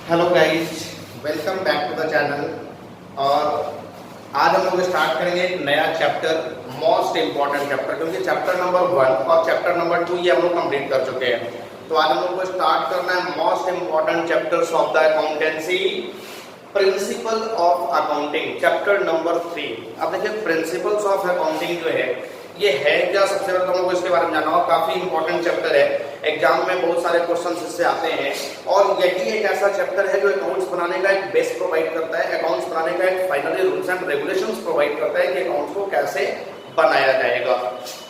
Hello guys, welcome back to the channel. और आज हम लोग स्टार्ट करेंगे एक नया चैप्टर, मोस्ट इम्पॉर्टेंट चैप्टर, क्योंकि चैप्टर नंबर 1 और चैप्टर नंबर 2 ये हम लोग कंप्लीट कर चुके हैं। तो आज हम लोग को स्टार्ट करना है most important chapters of the accountancy, principle of accounting, chapter number 3। अब देखिए प्रिंसिपल्स ऑफ अकाउंटिंग जो है ये है क्या, सबसे पहले तो हम लोग इसके बारे में जानना होगा। काफी इंपॉर्टेंट चैप्टर है, एग्जाम में बहुत सारे क्वेश्चंस इससे आते हैं और यही एक ऐसा चैप्टर है जो अकाउंट्स बनाने का एक बेस प्रोवाइड करता है, अकाउंट्स बनाने का एक finally rules and regulations provide करता है कि अकाउंट्स को कैसे बनाया जाएगा।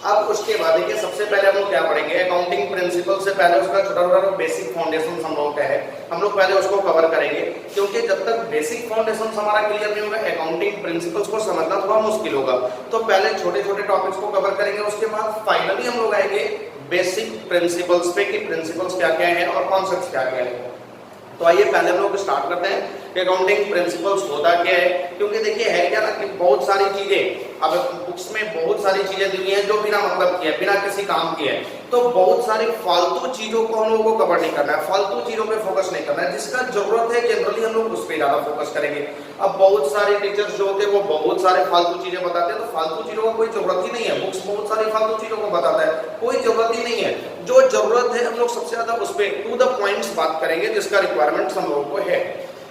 अब उसके बाद देखिए सबसे पहले हम लोग क्या पढ़ेंगे, अकाउंटिंग प्रिंसिपल से पहले उसका छोटा छोटा बेसिक फाउंडेशन हम लोग का है, हम लोग पहले उसको कवर करेंगे, क्योंकि जब तक बेसिक फाउंडेशन हमारा क्लियर नहीं होगा अकाउंटिंग प्रिंसिपल्स को समझना थोड़ा मुश्किल होगा। तो पहले छोटे छोटे टॉपिक्स को कवर करेंगे, उसके बाद फाइनली हम लोग आएंगे बेसिक प्रिंसिपल्स पे कि प्रिंसिपल्स क्या क्या है और कॉन्सेप्ट्स क्या क्या है। तो आइए पहले हम लोग स्टार्ट करते हैं कि अकाउंटिंग प्रिंसिपल्स होता क्या है। क्योंकि देखिए है क्या ना कि बहुत सारी चीजें अब बुक्स में बहुत सारी चीजें दी हुई हैं जो बिना मतलब की है, बिना किसी काम की है। तो बहुत सारी फालतू चीजों को हम लोग को कवर नहीं करना है, फालतू चीजों पे फोकस नहीं करना है। जिसका जरूरत है जनरली हम लोग उस पर ज्यादा फोकस करेंगे। अब बहुत सारे टीचर्स जो होते हैं वो बहुत सारे फालतू चीजें बताते हैं, तो फालतू चीजों का कोई जरूरत ही नहीं है। बुक्स बहुत सारी फालतू चीजों को बताता है, कोई जरूरत ही नहीं है। जो जरूरत है हम लोग सबसे ज्यादा उस पर टू द पॉइंट्स बात करेंगे जिसका रिक्वायरमेंट हम लोगों को है।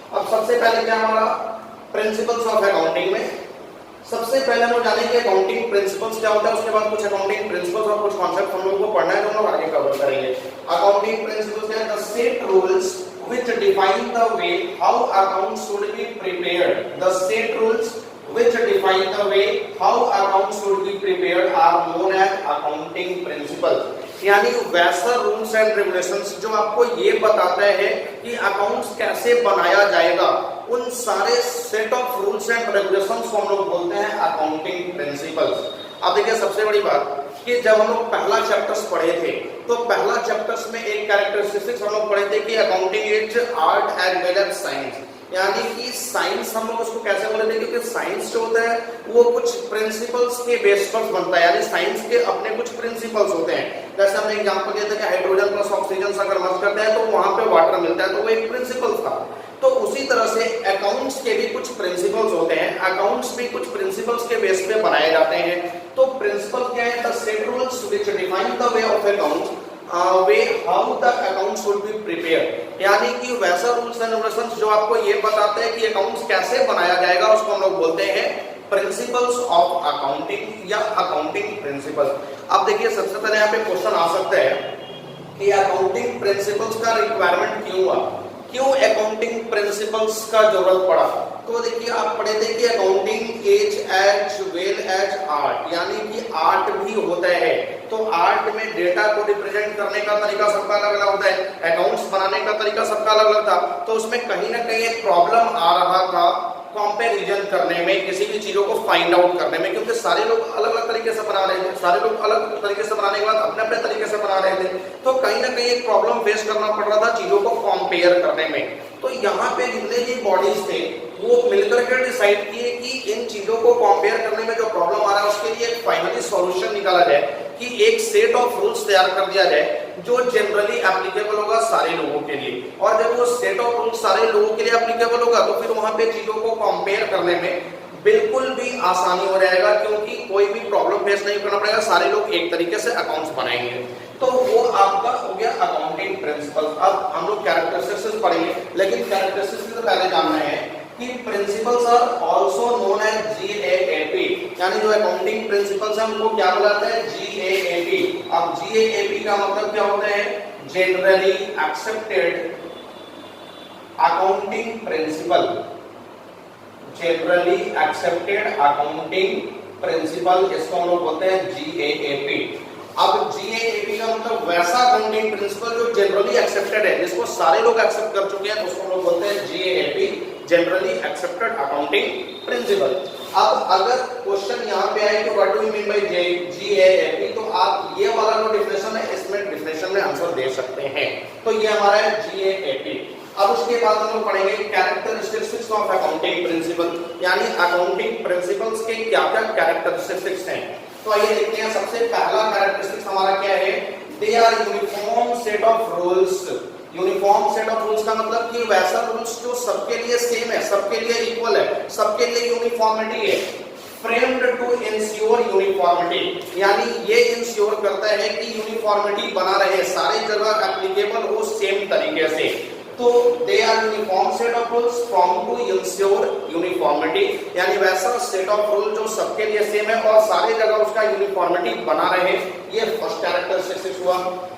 अब सबसे पहले क्या हमारा प्रिंसिपल्स ऑफ अकाउंटिंग में सबसे पहले हम लोग जानेंगे अकाउंटिंग प्रिंसिपल्स क्या होता है, उसके बाद कुछ अकाउंटिंग प्रिंसिपल्स और कुछ कॉन्सेप्ट हम लोगों को पढ़ना है, जो हम लोग आगे कवर करेंगे। अकाउंटिंग प्रिंसिपल्स क्या है, the set rules which define the way how accounts should be prepared, the set rules which define the way how accounts should be prepared are known as accounting principles। यानी वैसा rules and regulations जो आपको ये बताता है कि accounts कैसे बनाया जाएगा, उन सारे set of rules and regulations को हम लोग बोलते हैं अकाउंटिंग प्रिंसिपल्स। अब देखिए सबसे बड़ी बात कि जब हम लोग पहला चैप्टर्स पढ़े थे तो पहला चैप्टर्स में एक कैरेक्टरिस्टिक्स हम लोग पढ़े थे कि accounting is art as well as science. यानी कि साइंस हम लोग उसको कैसे बोले थे, क्योंकि साइंस जो होता है वो कुछ प्रिंसिपल्स के बेस पर बनता है, यानी साइंस के अपने कुछ प्रिंसिपल्स होते हैं। जैसे हमने एग्जांपल दिया था कि हाइड्रोजन प्लस ऑक्सीजन अगर मर्ज करते हैं तो वहां पे वाटर मिलता है, तो वो एक प्रिंसिपल था। तो उसी तरह से अकाउंट्स के भी कुछ प्रिंसिपल्स होते हैं, अकाउंट्स भी कुछ प्रिंसिपल्स के बेस पे बनाए जाते हैं। तो प्रिंसिपल क्या है, the set rules which define the way of accounts way how the account should be prepare. यानी कि वैसा रूल्स एंड रेगुलेशंस जो आपको ये बताते हैं कि अकाउंट्स कैसे बनाया जाएगा, उसको हम लोग बोलते हैं प्रिंसिपल्स ऑफ अकाउंटिंग या अकाउंटिंग प्रिंसिपल। अब देखिए सबसे पहले यहाँ पे क्वेश्चन आ सकता है कि अकाउंटिंग प्रिंसिपल्स का रिक्वायरमेंट क्यों हुआ, क्यों अकाउंटिंग प्रिंसिपल्स का जरूरत पड़ा। तो देखिए आप पढ़े थे कि accounting is as well as art, यानी कि आर्ट भी होता है। तो आर्ट में डेटा को रिप्रेजेंट करने का तरीका सबका अलग अलग होता है, अकाउंट्स बनाने का तरीका सबका अलग अलग था। तो उसमें कहीं ना कहीं एक प्रॉब्लम आ रहा था कंपैरिजन करने में, किसी भी चीजों को फाइंड आउट करने में, क्योंकि सारे लोग अलग अलग तरीके से बना रहे थे, सारे लोग अलग तरीके से बनाने के बाद अपने अपने तरीके से बना रहे थे। तो कहीं ना कहीं एक प्रॉब्लम फेस करना पड़ रहा था चीजों को कंपेयर करने में। तो यहाँ पे जितने भी बॉडीज थे वो मिलकर के डिसाइड किए कि इन चीजों को कंपेयर करने में जो प्रॉब्लम आ रहा है उसके लिए एक फाइनली सॉल्यूशन निकाला जाए, कि एक सेट ऑफ रूल्स तैयार कर दिया जाए जो जनरली एप्लीकेबल होगा सारे लोगों के लिए। और जब वो सेट ऑफ रूल्स सारे लोगों के लिए एप्लीकेबल होगा तो फिर वहां पे चीजों को कंपेयर करने में बिल्कुल भी आसानी हो जाएगा, क्योंकि कोई भी प्रॉब्लम फेस नहीं करना पड़ेगा, सारे लोग एक तरीके से अकाउंट्स बनाएंगे। तो वो आपका हो गया अकाउंटिंग प्रिंसिपल। अब हम लोग कैरेक्टरिस्टिक्स पढ़ेंगे, लेकिन कैरेक्टरिस्टिक्स से पहले जानना है कि principles are also known as GAAP, यानी जो अकाउंटिंग प्रिंसिपल्स हैं उनको क्या बुलाते हैं, जीएएपी। अब जीएएपी का मतलब क्या होता है, generally accepted accounting principle, generally accepted accounting principle, इसको हम लोग बोलते हैं जीएएपी। अब जीएएपी का मतलब वैसा अकाउंटिंग प्रिंसिपल जो जनरली एक्सेप्टेड है, जिसको सारे लोग एक्सेप्ट कर चुके हैं, उसको हम लोग बोलते हैं GAAP, generally accepted accounting principle. अब अगर क्वेश्चन यहाँ पे आए कि what do you mean by GAAP, तो आप ये वाला जो डिफिनेशन है इसमें डिफिनेशन में आंसर दे सकते हैं। तो ये हमारा है जीएएपी। अब उसके बाद हम लोग पढ़ेंगे कैरेक्टरिस्टिक्स ऑफ अकाउंटिंग प्रिंसिपल, यानी अकाउंटिंग प्रिंसिपल्स के क्या क्या कैरेक्टरिस्टिक्स हैं। तो आइए देखते हैं, सबसे पहला कैरेक्टरिस्टिक्स हमारा क्या है, they are uniform set of rules. Uniform set of rules का मतलब कि वैसा रूल्स जो सबके लिए सेम है, सबके लिए इक्वल है, सबके लिए यूनिफॉर्मिटी है। फ्रेम्ड टू इंश्योर यूनिफॉर्मिटी, यानी ये इंश्योर करता है कि यूनिफॉर्मिटी बना रहे, सारी जगह एप्लीकेबल हो सेम तरीके से। तो they are uniform set of rules from to ensure uniformity, यानी वैसा सेट ऑफ रूल जो सबके लिए सेम है और सारी जगह उसका यूनिफॉर्मिटी बना रहे, ये फर्स्ट कैरेक्टरिस्टिक्स हुआ।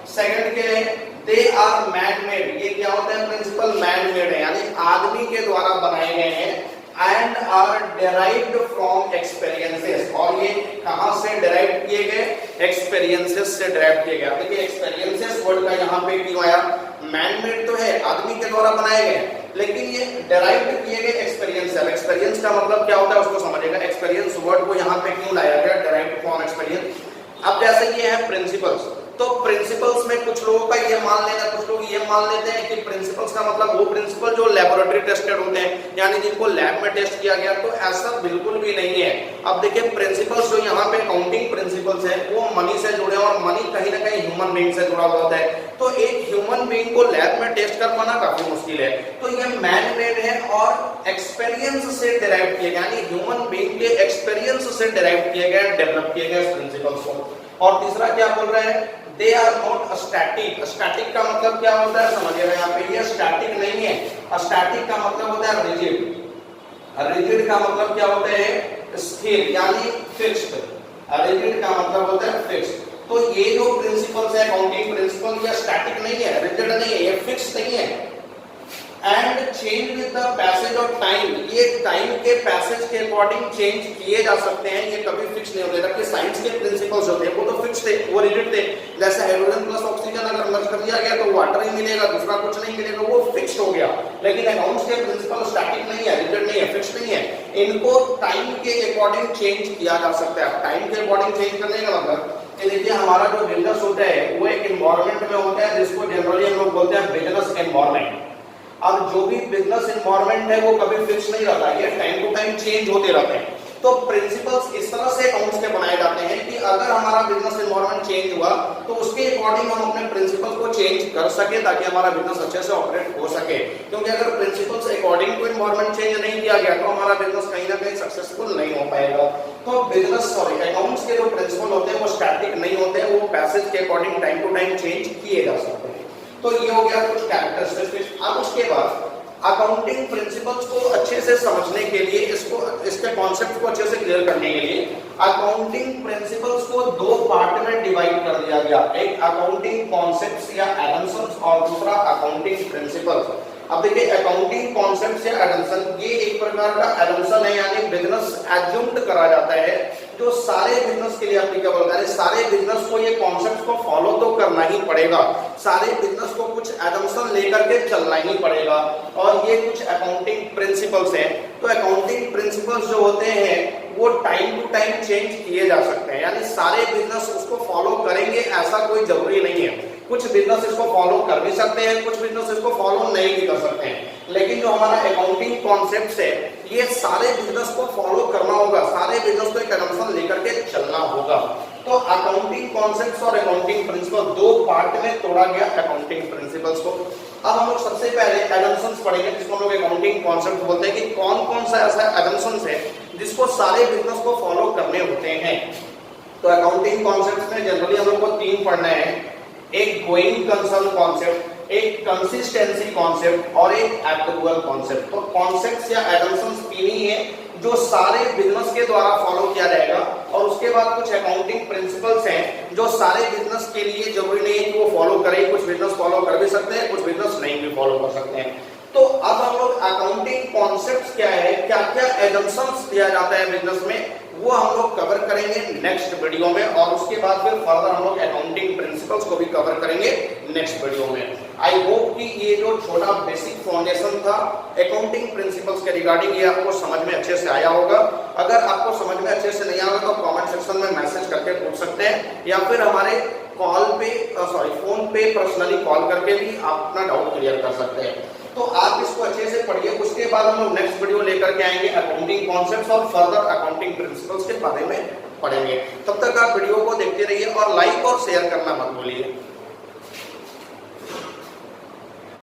सेकंड के दे आर मैन मेड, ये क्या होता है प्रिंसिपल, मैन मेड है, यानी आदमी के द्वारा बनाए गए हैं। And are derived from experiences, और ये कहां से डेराइव किए गए, एक्सपीरियंसेस से डेराइव किए गए। देखिए एक्सपीरियंसेस वर्ड का यहाँ पे क्यों आया, मैन मेड तो है, आदमी के द्वारा बनाए गए, लेकिन ये डेराइव्ड किए गए एक्सपीरियंस है। एक्सपीरियंस का मतलब क्या होता है उसको समझिएगा, एक्सपीरियंस वर्ड को यहाँ पे क्यों लाया गया, डेराइव्ड फ्रॉम एक्सपीरियंस। अब जैसे ये है प्रिंसिपल्स, तो प्रिंसिपल्स में कुछ लोगों का ये मान लेना, कुछ लोग ये मान लेते हैं कि प्रिंसिपल्स का मतलब वो प्रिंसिपल जो लेबोरेटरी टेस्टेड होते हैं, यानी जिनको लैब में टेस्ट किया गया, तो ऐसा बिल्कुल भी नहीं है। अब देखिए प्रिंसिपल्स जो यहाँ पे काउंटिंग प्रिंसिपल्स है वो मनी से जुड़े हैं, और मनी कहीं ना कहीं ह्यूमन बीइंग से जुड़ा हुआ है। तो एक ह्यूमन बीइंग को लैब में टेस्ट कर पाना काफी मुश्किल है, तो ये मैन मेड है और एक्सपीरियंस से डिराइव किए गए, यानी ह्यूमन बीइंग के एक्सपीरियंस से डिराइव किए गए, डेवलप किए गए प्रिंसिपल्स को। और तीसरा क्या बोल रहे हैं, they are not static. Static का मतलब क्या होता है समझिएगा, यहाँ पे ये स्टैटिक नहीं है, स्टैटिक का मतलब होता है रिजिड। रिजिड का मतलब क्या होता है, स्थिर यानी फिक्स्ड। रिजिड का मतलब होता है फिक्स्ड। तो ये जो प्रिंसिपल्स है काउंटिंग प्रिंसिपल, ये स्टैटिक नहीं है, रिजिड नहीं है, ये फिक्स नहीं है। And change with the passage of time, ये टाइम के पैसेज के अकॉर्डिंग चेंज किए जा सकते हैं, ये कभी फिक्स नहीं होते। जबकि साइंस के प्रिंसिपल्स होते हैं वो तो फिक्स थे, वो रिजिड थे। जैसे हाइड्रोजन प्लस ऑक्सीजन अगर मर्ज कर दिया गया तो वाटर ही मिलेगा, दूसरा कुछ नहीं मिलेगा, वो फिक्स्ड हो गया। लेकिन अकाउंट्स के प्रिंसिपल स्टैटिक नहीं है, रिजिड नहीं है, फिक्स नहीं है, इनको टाइम के अकॉर्डिंग चेंज किया जा सकता है। टाइम के अकॉर्डिंग चेंज करने का मतलब देखिए हमारा जो बिजनेस होता है वो एक एनवायरनमेंट में होता है, जिसको जनरली हम लोग बोलते हैं बिजनेस एनवायरनमेंट। अब जो भी बिजनेस एनवायरनमेंट है वो कभी फिक्स नहीं रहता, ये टाइम टू टाइम चेंज होते रहते हैं। तो प्रिंसिपल्स इस तरह से अकाउंट्स के बनाए जाते हैं कि अगर हमारा बिजनेस एनवायरनमेंट चेंज हुआ तो उसके अकॉर्डिंग हम अपने प्रिंसिपल्स को चेंज कर सके, ताकि हमारा बिजनेस अच्छे से ऑपरेट हो सके। क्योंकि अगर principles according to environment change नहीं किया गया तो हमारा बिजनेस कहीं ना कहीं सक्सेसफुल नहीं हो पाएगा। तो बिजनेस अकाउंट्स के जो प्रिंसिपल होते हैं वो स्टैटिक नहीं होते, वो पैसेज के according time to time change किए जा सकते हैं। तो ये हो गया कुछ कैरेक्टरिस्टिक्स। अब उसके बाद अकाउंटिंग प्रिंसिपल्स को अच्छे से समझने के लिए, इसके कॉन्सेप्ट को अच्छे से क्लियर करने के लिए अकाउंटिंग प्रिंसिपल्स को दो पार्ट में डिवाइड कर दिया गया। एक अकाउंटिंग कॉन्सेप्ट्स या एडम्सन्स और दूसरा अकाउंटिंग प्रिंसिपल्स। अब देखिए अकाउंटिंग कॉन्सेप्ट्स या एडम्सन, ये एक प्रकार का एडम्सन है, यानी बिजनेस एज्यूम्ड करा जाता है जो सारे बिजनेस के लिए एप्लीकेबल है। सारे बिजनेस को ये कॉन्सेप्ट्स को फॉलो तो करना ही पड़ेगा, सारे बिजनेस को कुछ एडम्सन लेकर के चलना ही पड़ेगा, और ये कुछ अकाउंटिंग प्रिंसिपल्स हैं। तो अकाउंटिंग प्रिंसिपल्स जो होते हैं वो टाइम टू टाइम चेंज किए जा सकते हैं, यानी सारे बिजनेस उसको फॉलो करेंगे ऐसा कोई जरूरी नहीं है। कुछ बिजनेस इसको फॉलो कर भी सकते हैं, कुछ बिजनेस इसको फॉलो नहीं भी कर सकते हैं। लेकिन जो हमारा अकाउंटिंग कॉन्सेप्ट्स है ये सारे बिजनेस को फॉलो करना होगा, सारे बिजनेस को एक एडम्सन लेकर के चलना होगा। तो अकाउंटिंग कॉन्सेप्ट्स और अकाउंटिंग प्रिंसिपल दो पार्ट में तोड़ा गया अकाउंटिंग प्रिंसिपल्स को। अब हम लोग सबसे पहले एडम्सन्स पढ़ेंगे, जिसको हम लोग अकाउंटिंग कॉन्सेप्ट बोलते हैं, कि कौन कौन सा ऐसा एडम्सन्स है जिसको सारे बिजनेस को फॉलो करने होते हैं। तो अकाउंटिंग कॉन्सेप्ट्स में जनरली हम लोग को तीन पढ़ना है, एक गोइंग कंसर्न कॉन्सेप्ट, एक कंसिस्टेंसी कॉन्सेप्ट और एक एक्चुअल कॉन्सेप्ट। तो कॉन्सेप्ट्स या एडम्सन्स तीन ही है जो सारे बिजनेस के द्वारा फॉलो किया जाएगा, और उसके बाद कुछ अकाउंटिंग प्रिंसिपल्स हैं जो सारे बिजनेस के लिए जरूरी नहीं है कि वो फॉलो करें, कुछ बिजनेस फॉलो कर भी सकते हैं, कुछ बिजनेस नहीं भी फॉलो कर सकते हैं। तो अब हम लोग अकाउंटिंग कॉन्सेप्ट्स क्या है, क्या क्या एजम्पशंस दिया जाता है बिजनेस में, वो हम लोग कवर करेंगे नेक्स्ट वीडियो में, और उसके बाद फिर फर्दर हम लोग अकाउंटिंग प्रिंसिपल्स को भी कवर करेंगे नेक्स्ट वीडियो में। आई होप कि ये जो छोटा बेसिक फाउंडेशन था अकाउंटिंग प्रिंसिपल्स के रिगार्डिंग, ये आपको समझ में अच्छे से आया होगा। अगर आपको समझ में अच्छे से नहीं आया तो कमेंट सेक्शन में मैसेज करके पूछ सकते हैं, या फिर हमारे फोन पे पर्सनली कॉल करके भी आप अपना डाउट क्लियर कर सकते हैं। तो आप इसको अच्छे से पढ़िए, उसके बाद हम लोग नेक्स्ट वीडियो लेकर के आएंगे अकाउंटिंग कॉन्सेप्ट्स और फर्दर अकाउंटिंग प्रिंसिपल्स के बारे में पढ़ेंगे। तब तक आप वीडियो को देखते रहिए और लाइक और शेयर करना मत भूलिए।